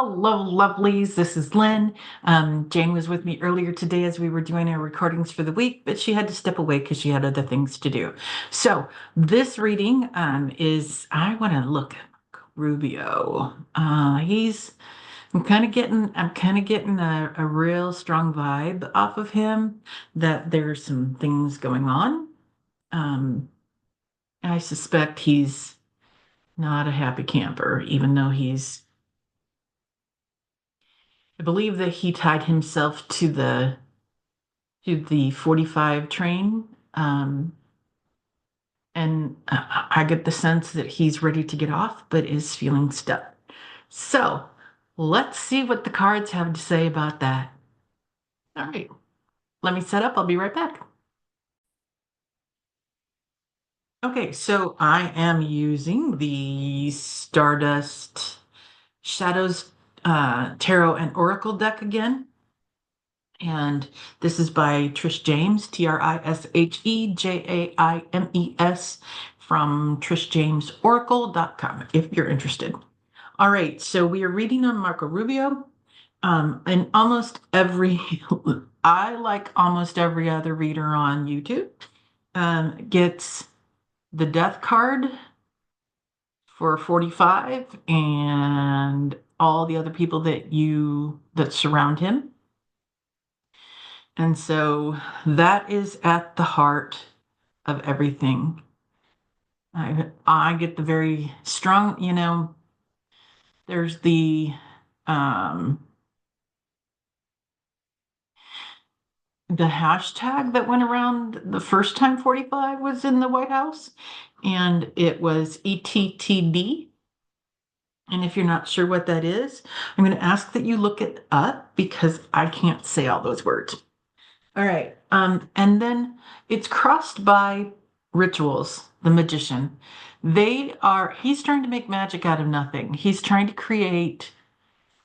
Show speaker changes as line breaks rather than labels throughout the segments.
Hello, lovelies. This is Lynn. Jane was with me earlier today as we were doing our recordings for the week, but she had to step away because she had other things to do. So this reading I want to look at Marco Rubio. I'm kind of getting a real strong vibe off of him that there's some things going on. Um, I suspect he's not a happy camper, even though I believe that he tied himself to the 45 train. And I get the sense that he's ready to get off, but is feeling stuck. So let's see what the cards have to say about that. All right, let me set up. I'll be right back. Okay, so I am using the Stardust Shadows Tarot and Oracle deck again. And this is by Trish James, TRISHEJAIMES, from trishjamesoracle.com, if you're interested. All right, so we are reading on Marco Rubio. And I, like almost every other reader on YouTube, gets the death card for 45 and all the other people that surround him. And so that is at the heart of everything. I get the very strong, there's um, the hashtag that went around the first time 45 was in the White House, and it was ETTD. And if you're not sure what that is, I'm going to ask that you look it up because I can't say all those words. All right. And then it's crossed by rituals, the magician. He's trying to make magic out of nothing. He's trying to create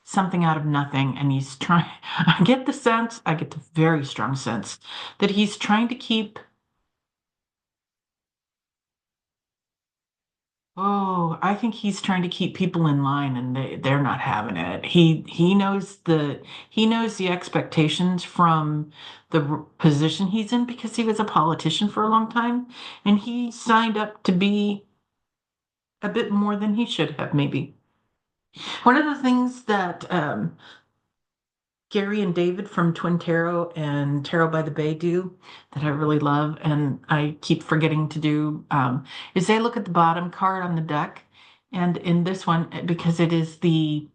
something out of nothing. And I get the very strong sense that he's trying to keep. Oh, I think he's trying to keep people in line and they're not having it. He knows the expectations from the position he's in because he was a politician for a long time and he signed up to be a bit more than he should have, maybe. One of the things that Gary and David from Twin Tarot and Tarot by the Bay do that I really love, and I keep forgetting to do, is they look at the bottom card on the deck, and in this one, because it is the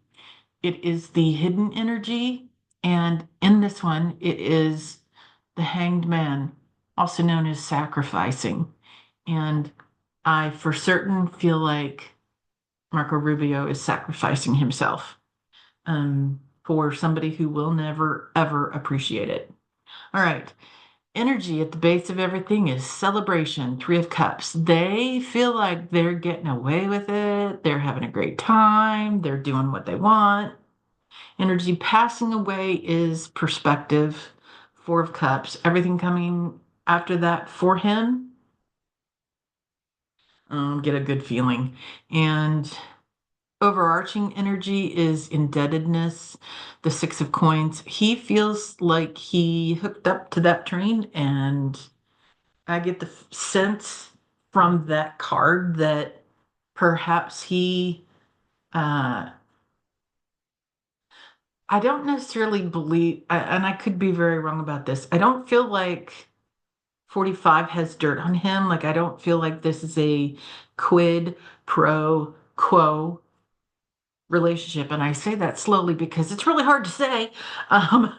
hidden energy, and in this one, it is the Hanged Man, also known as sacrificing, and I for certain feel like Marco Rubio is sacrificing himself for somebody who will never, ever appreciate it. All right. Energy at the base of everything is celebration, Three of Cups. They feel like they're getting away with it. They're having a great time. They're doing what they want. Energy passing away is perspective, Four of Cups. Everything coming after that for him, get a good feeling. And overarching energy is indebtedness, the Six of Coins. He feels like he hooked up to that train, and I get the sense from that card that perhaps uh, I don't necessarily believe, and I could be very wrong about this. I don't feel like 45 has dirt on him. Like, I don't feel like this is a quid pro quo relationship. And I say that slowly because it's really hard to say. Um,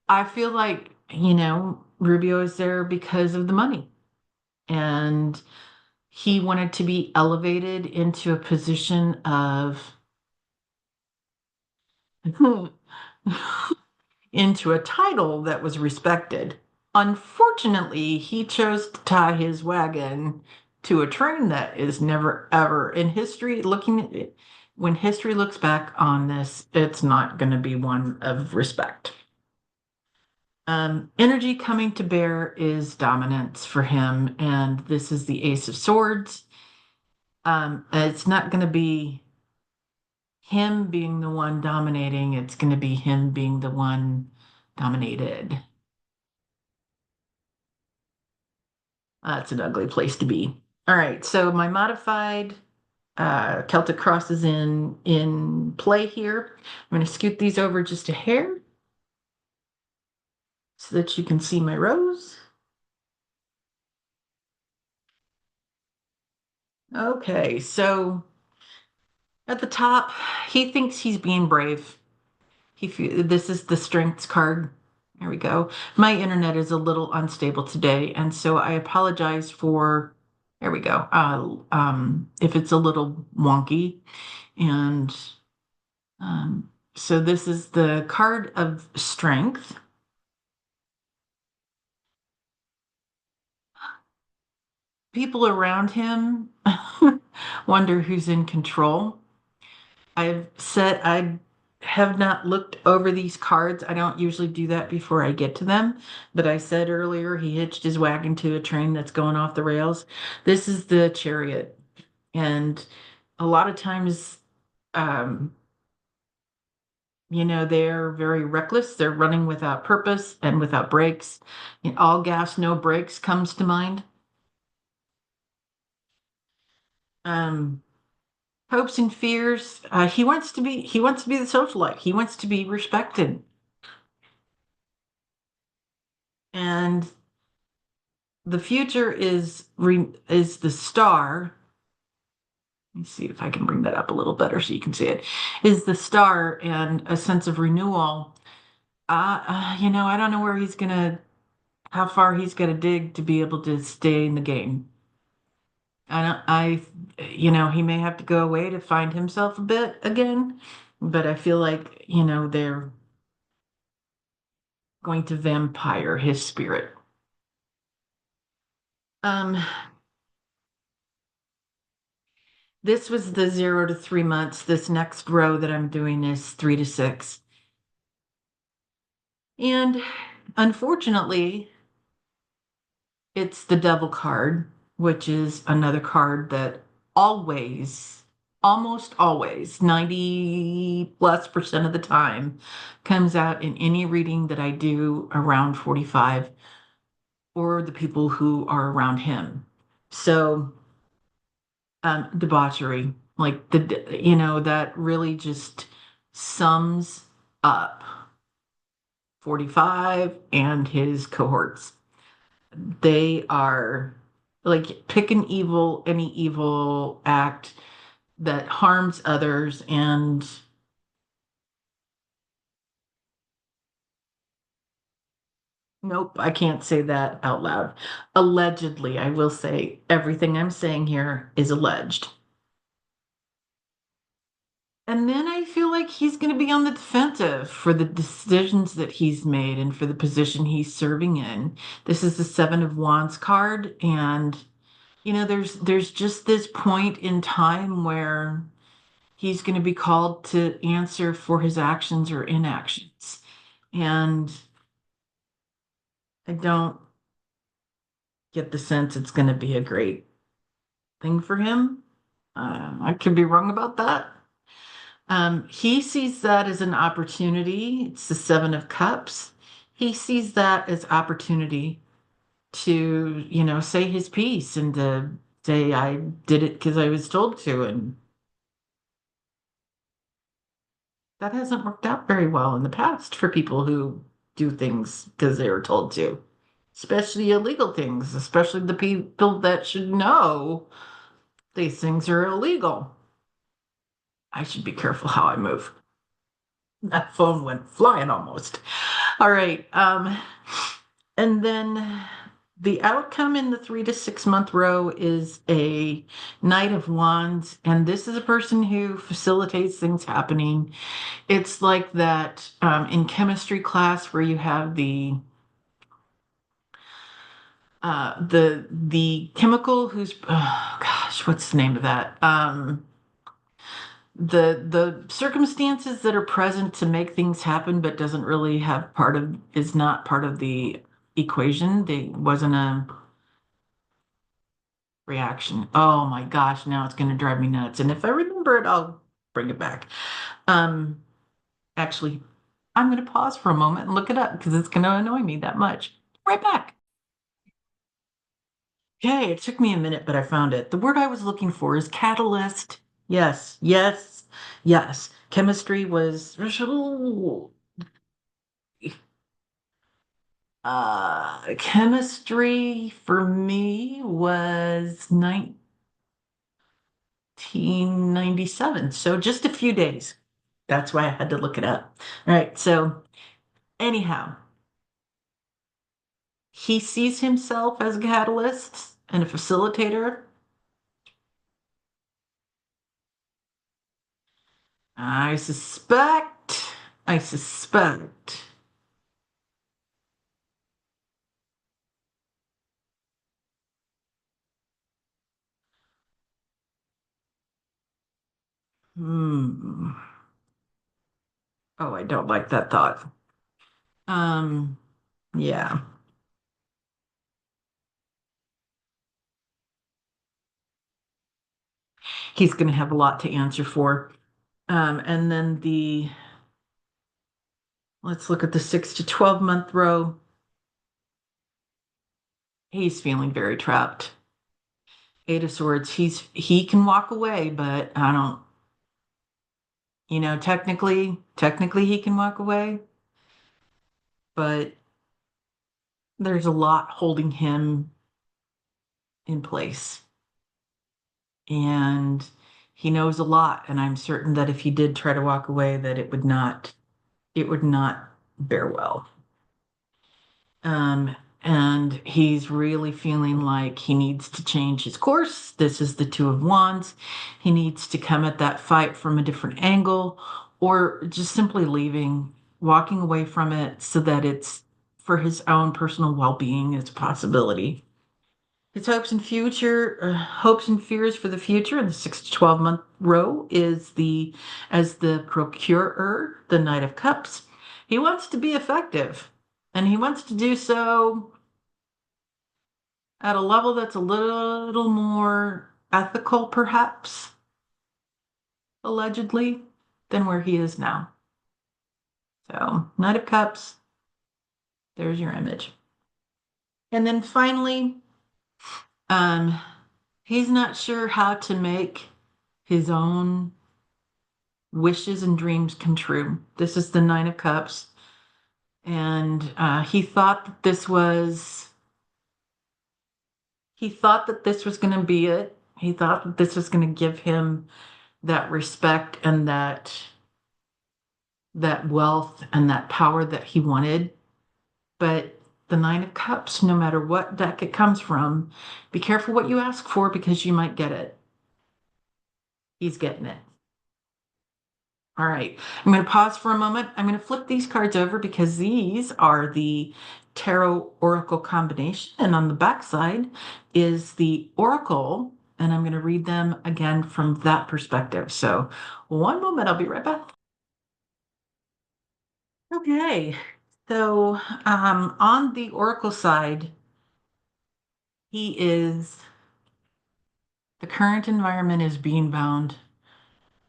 I feel like, Rubio is there because of the money. And he wanted to be elevated into a position of, into a title that was respected. Unfortunately, he chose to tie his wagon to a train that is never ever in history. Looking at it, when history looks back on this, it's not going to be one of respect. Energy coming to bear is dominance for him, and this is the Ace of Swords. It's not going to be him being the one dominating, it's going to be him being the one dominated. That's an ugly place to be. All right, so my modified Celtic cross is in play here. I'm going to scoot these over just a hair so that you can see my rows. Okay, so at the top, he thinks he's being brave. This is the strengths card. There we go. My internet is a little unstable today, and so I apologize for, there we go. If it's a little wonky. And so this is the card of strength. People around him wonder who's in control. I've said I have not looked over these cards. I don't usually do that before I get to them, but I said earlier he hitched his wagon to a train that's going off the rails. This is the chariot, and a lot of times, um, they're very reckless. They're running without purpose and without brakes. All gas, no brakes comes to mind. Um, hopes and fears. He wants to be the socialite. He wants to be respected. And the future is the star. Let me see if I can bring that up a little better so you can see it. Is the star and a sense of renewal. I don't know how far he's gonna dig to be able to stay in the game. I don't, he may have to go away to find himself a bit again, but I feel like, they're going to vampire his spirit. Um, this was the 0 to 3 months. This next row that I'm doing is 3 to 6. And unfortunately, it's the devil card, which is another card that always, almost always, 90 plus percent of the time, comes out in any reading that I do around 45 or the people who are around him. So, debauchery, like that really just sums up 45 and his cohorts. They are like pick any evil act that harms others, and nope, I can't say that out loud. Allegedly, I will say everything I'm saying here is alleged. And then I feel like he's going to be on the defensive for the decisions that he's made and for the position he's serving in. This is the Seven of Wands card, and there's just this point in time where he's going to be called to answer for his actions or inactions. And I don't get the sense it's going to be a great thing for him. I could be wrong about that. He sees that as an opportunity. It's the Seven of Cups. He sees that as opportunity to, say his piece and to say, I did it because I was told to. And that hasn't worked out very well in the past for people who do things because they were told to, especially illegal things, especially the people that should know these things are illegal. I should be careful how I move. That phone went flying almost. All right. And then the outcome in the 3 to 6 month row is a Knight of Wands, and this is a person who facilitates things happening. It's like that in chemistry class where you have the chemical who's oh gosh, what's the name of that? The circumstances that are present to make things happen, but doesn't really have is not part of the equation. They wasn't a reaction. Oh my gosh, now it's going to drive me nuts. And if I remember it, I'll bring it back. Um, Actually, I'm going to pause for a moment and look it up because it's going to annoy me that much. Right back. Okay, it took me a minute, but I found it. The word I was looking for is catalyst. Yes, yes, yes. Chemistry was chemistry for me was 1997. So just a few days. That's why I had to look it up. All right. So anyhow, he sees himself as a catalyst and a facilitator. I suspect, I suspect. Hmm. Oh, I don't like that thought. Um, yeah, he's going to have a lot to answer for. And then let's look at the 6 to 12 month row. He's feeling very trapped. Eight of Swords. He can walk away, but I don't, technically he can walk away, but there's a lot holding him in place. And he knows a lot, and I'm certain that if he did try to walk away, that it would not bear well. And he's really feeling like he needs to change his course. This is the Two of Wands. He needs to come at that fight from a different angle, or just simply leaving, walking away from it so that it's for his own personal well-being is a possibility. His hopes and fears for the future in the 6 to 12 month row is as the procurer, the Knight of Cups. He wants to be effective, and he wants to do so at a level that's a little more ethical, perhaps, allegedly, than where he is now. So, Knight of Cups, there's your image. And then finally, um, he's not sure how to make his own wishes and dreams come true. This is the Nine of Cups. And he thought that this was going to be it. He thought that this was going to give him that respect and that wealth and that power that he wanted. But the Nine of Cups, no matter what deck it comes from, be careful what you ask for because you might get it. He's getting it. All right, I'm going to pause for a moment. I'm going to flip these cards over because these are the Tarot Oracle combination. And on the back side is the Oracle. And I'm going to read them again from that perspective. So, one moment, I'll be right back. Okay, so on the Oracle side, the current environment is being bound,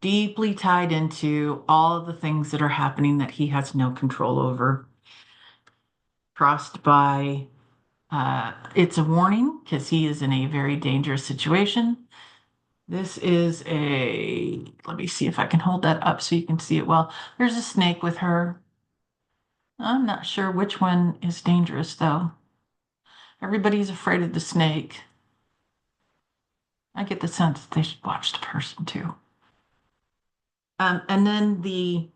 deeply tied into all of the things that are happening that he has no control over. Crossed by, it's a warning because he is in a very dangerous situation. This is let me see if I can hold that up so you can see it well. There's a snake with her. I'm not sure which one is dangerous though. Everybody's afraid of the snake. I get the sense that they should watch the person too. And then the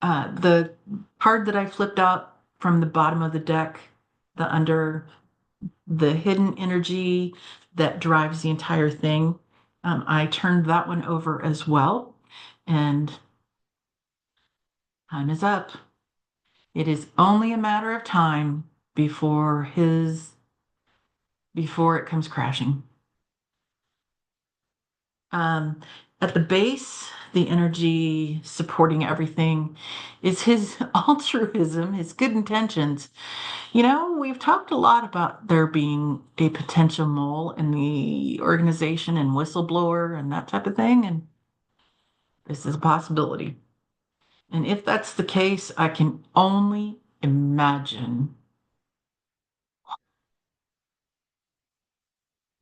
card that I flipped out from the bottom of the deck, the hidden energy that drives the entire thing. I turned that one over as well, and time is up. It is only a matter of time before it comes crashing. Um, at the base, the energy supporting everything is his altruism, his good intentions. We've talked a lot about there being a potential mole in the organization and whistleblower and that type of thing. And This is a possibility. And if that's the case, I can only imagine.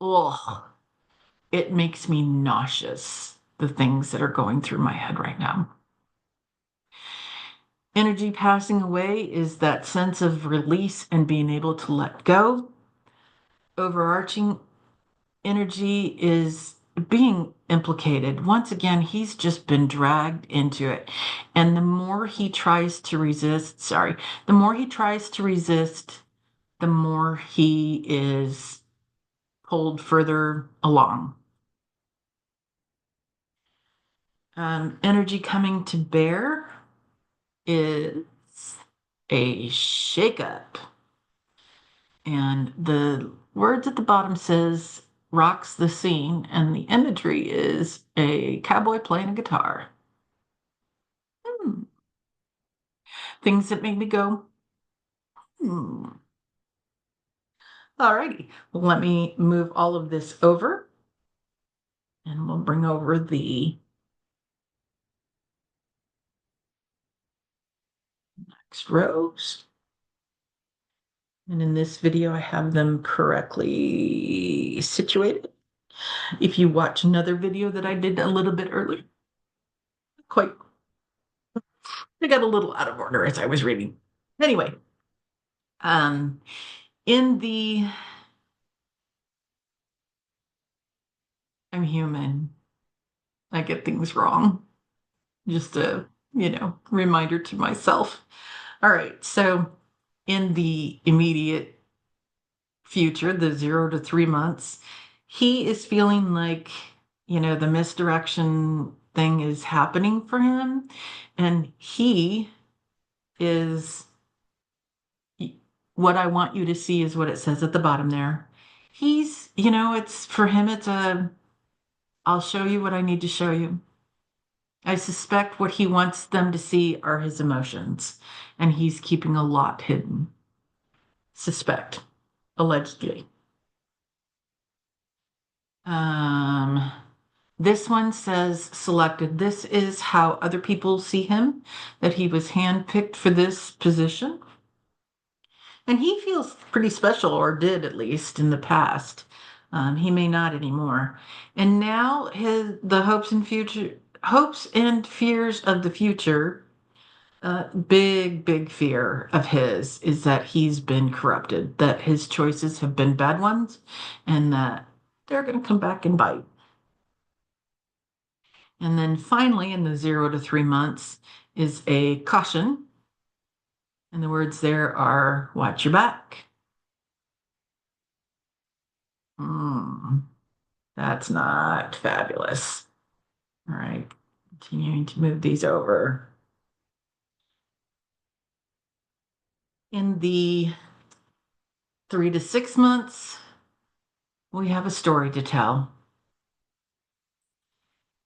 Oh, it makes me nauseous, the things that are going through my head right now. Energy passing away is that sense of release and being able to let go. Overarching energy is being implicated. Once again, he's just been dragged into it. And the more he tries to resist, the more he tries to resist, the more he is pulled further along. Energy coming to bear is a shakeup. And the words at the bottom says rocks the scene, and the imagery is a cowboy playing a guitar. Hmm. Things that make me go, hmm. All righty. Let me move all of this over, and we'll bring over the next rows. And in this video, I have them correctly situated. If you watch another video that I did a little bit earlier, quite, I got a little out of order as I was reading. Anyway, um, in the, I'm human. I get things wrong. Just a, reminder to myself. All right. So in the immediate future, the 0 to 3 months, he is feeling like, the misdirection thing is happening for him. And he is, what I want you to see is what it says at the bottom there. He's, it's for him, it's I'll show you what I need to show you. I suspect what he wants them to see are his emotions, and he's keeping a lot hidden. Suspect, allegedly. Um, this one says selected. This is how other people see him, that he was handpicked for this position. And he feels pretty special, or did at least in the past. He may not anymore. And now the hopes and fears of the future. Big fear of his is that he's been corrupted, that his choices have been bad ones, and that they're going to come back and bite. And then finally, in the 0 to 3 months, is a caution. And the words there are watch your back. Hmm, that's not fabulous. All right, continuing to move these over. In the 3 to 6 months, we have a story to tell.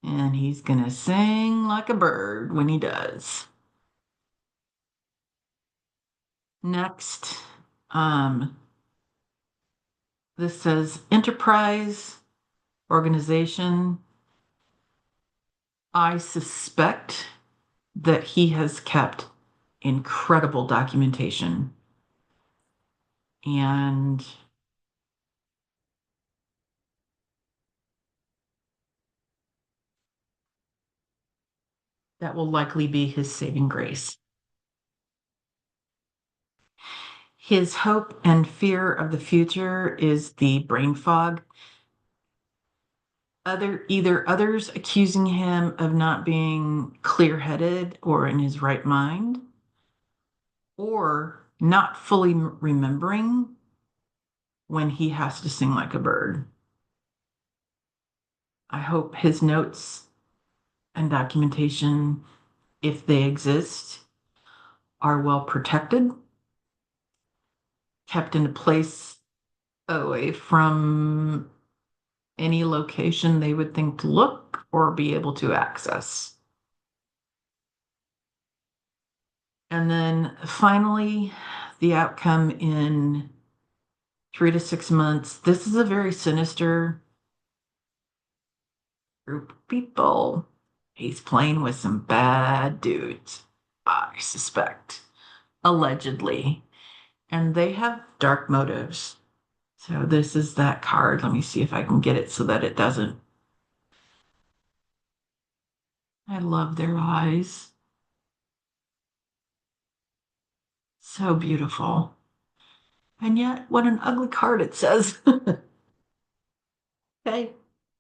And he's going to sing like a bird when he does. Next, this says enterprise organization. I suspect that he has kept incredible documentation, and that will likely be his saving grace. His hope and fear of the future is the brain fog. Either others accusing him of not being clear-headed or in his right mind, or not fully remembering when he has to sing like a bird. I hope his notes and documentation, if they exist, are well protected, kept in a place away from any location they would think to look or be able to access. And then finally, the outcome in 3 to 6 months. This is a very sinister group of people. He's playing with some bad dudes, I suspect, allegedly. And they have dark motives. So this is that card. Let me see if I can get it so that it doesn't. I love their eyes. So beautiful. And yet, what an ugly card it says. Okay,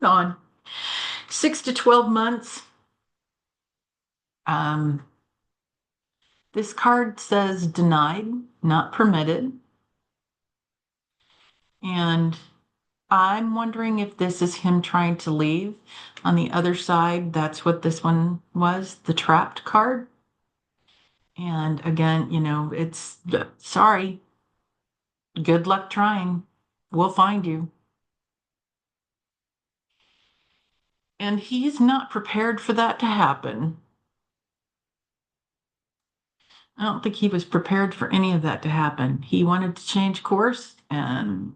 on 6 to 12 months. Um, this card says denied, not permitted. And I'm wondering if this is him trying to leave. On the other side, that's what this one was, the trapped card. And again, it's sorry, good luck trying. We'll find you. And he's not prepared for that to happen. I don't think he was prepared for any of that to happen. He wanted to change course, and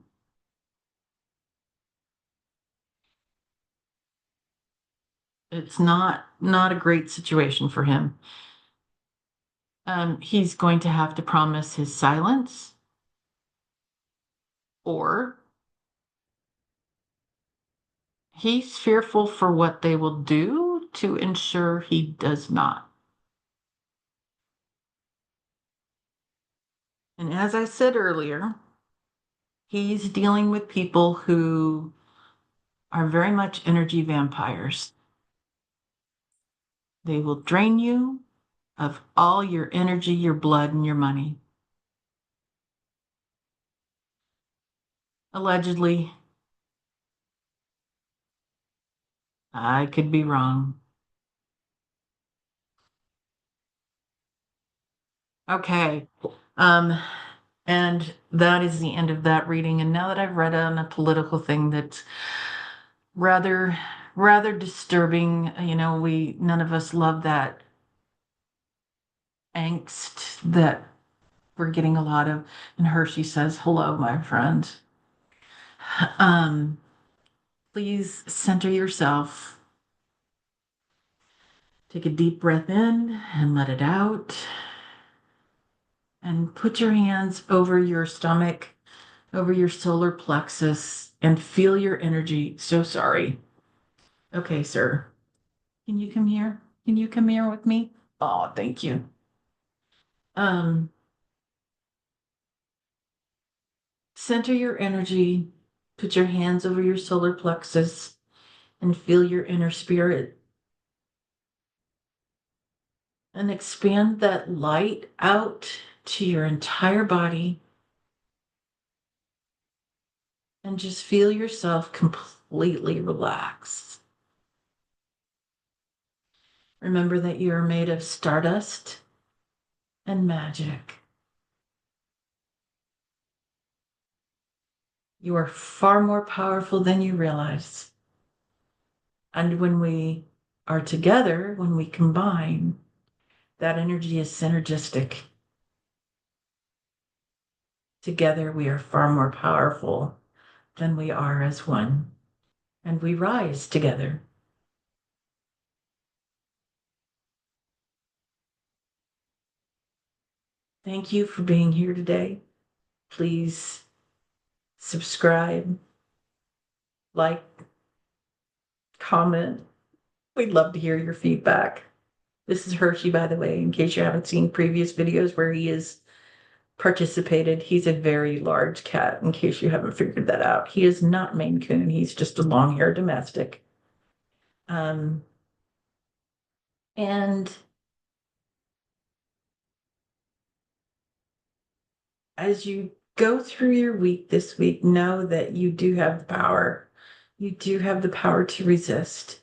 it's not a great situation for him. He's going to have to promise his silence, or he's fearful for what they will do to ensure he does not. And as I said earlier, he's dealing with people who are very much energy vampires. They will drain you of all your energy, your blood, and your money. Allegedly, I could be wrong. Okay. Um, and that is the end of that reading. And now that I've read on a political thing that's rather, rather disturbing, we none of us love that angst that we're getting a lot of. And Hershey says, "Hello, my friend." Um, please center yourself. Take a deep breath in and let it out. And put your hands over your stomach, over your solar plexus, and feel your energy. So sorry. Okay, sir. Can you come here? Can you come here with me? Oh, thank you. Um, Center your energy. Put your hands over your solar plexus and feel your inner spirit. And expand that light out to your entire body. And just feel yourself completely relaxed. Remember that you are made of stardust and magic. You are far more powerful than you realize. And when we are together, when we combine, that energy is synergistic. Together, we are far more powerful than we are as one. And we rise together. Thank you for being here today. Please subscribe, like, comment. We'd love to hear your feedback. This is Hershey, by the way, in case you haven't seen previous videos where he has participated. He's a very large cat, in case you haven't figured that out. He is not Maine Coon. He's just a long-haired domestic. Um, and as you go through your week this week, know that you do have the power. You do have the power to resist.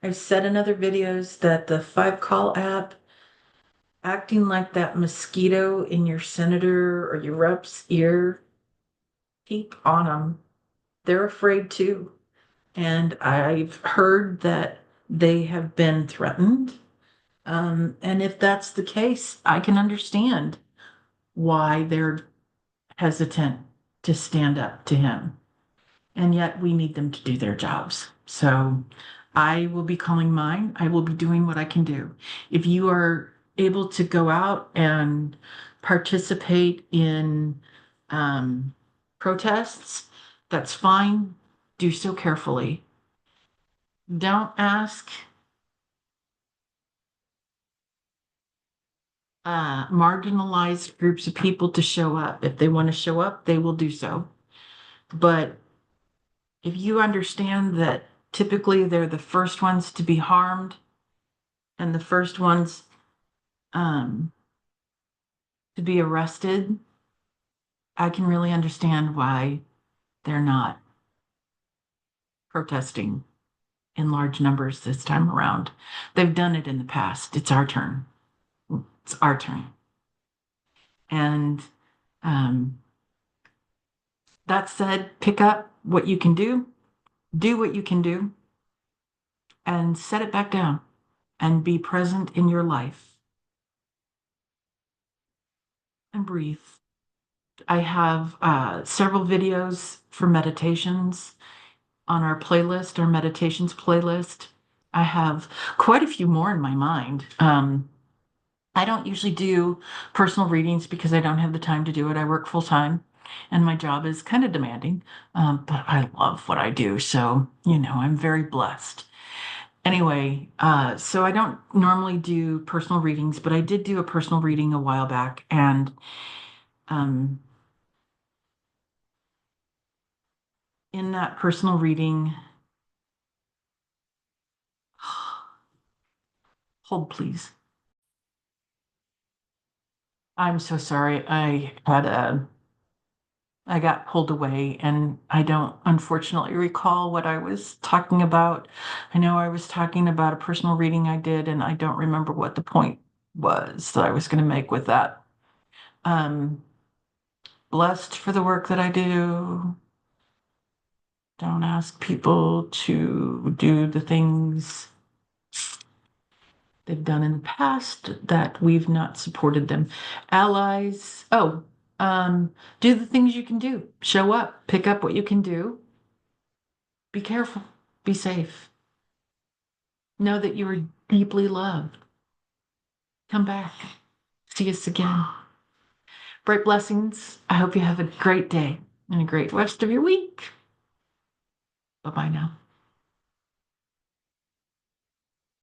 I've said in other videos that the 5 Call app, acting like that mosquito in your senator or your rep's ear, keep on them. They're afraid too. And I've heard that they have been threatened. And if that's the case, I can understand why they're hesitant to stand up to him. And yet we need them to do their jobs. So I will be calling mine. I will be doing what I can do. If you are able to go out and participate in protests, that's fine. Do so carefully. Don't ask marginalized groups of people to show up. If they want to show up, they will do so. But if you understand that typically they're the first ones to be harmed and the first ones um, to be arrested, I can really understand why they're not protesting in large numbers this time around. They've done it in the past. It's our turn. It's our turn. And um, that said, pick up what you can do what you can do, and set it back down and be present in your life and breathe. I have several videos for meditations on our playlist, our meditations playlist. I have quite a few more in my mind. I don't usually do personal readings because I don't have the time to do it. I work full time and my job is kind of demanding, but I love what I do. So, I'm very blessed. Anyway, so I don't normally do personal readings, but I did do a personal reading a while back. And um, in that personal reading, hold please. I'm so sorry. I got pulled away and I don't unfortunately recall what I was talking about. I know I was talking about a personal reading I did, and I don't remember what the point was that I was going to make with that. Um, Blessed for the work that I do. Don't ask people to do the things they've done in the past that we've not supported them. Allies. Oh, do the things you can do. Show up, pick up what you can do. Be careful, be safe. Know that you are deeply loved. Come back. See us again. Bright blessings. I hope you have a great day and a great rest of your week. Bye bye now.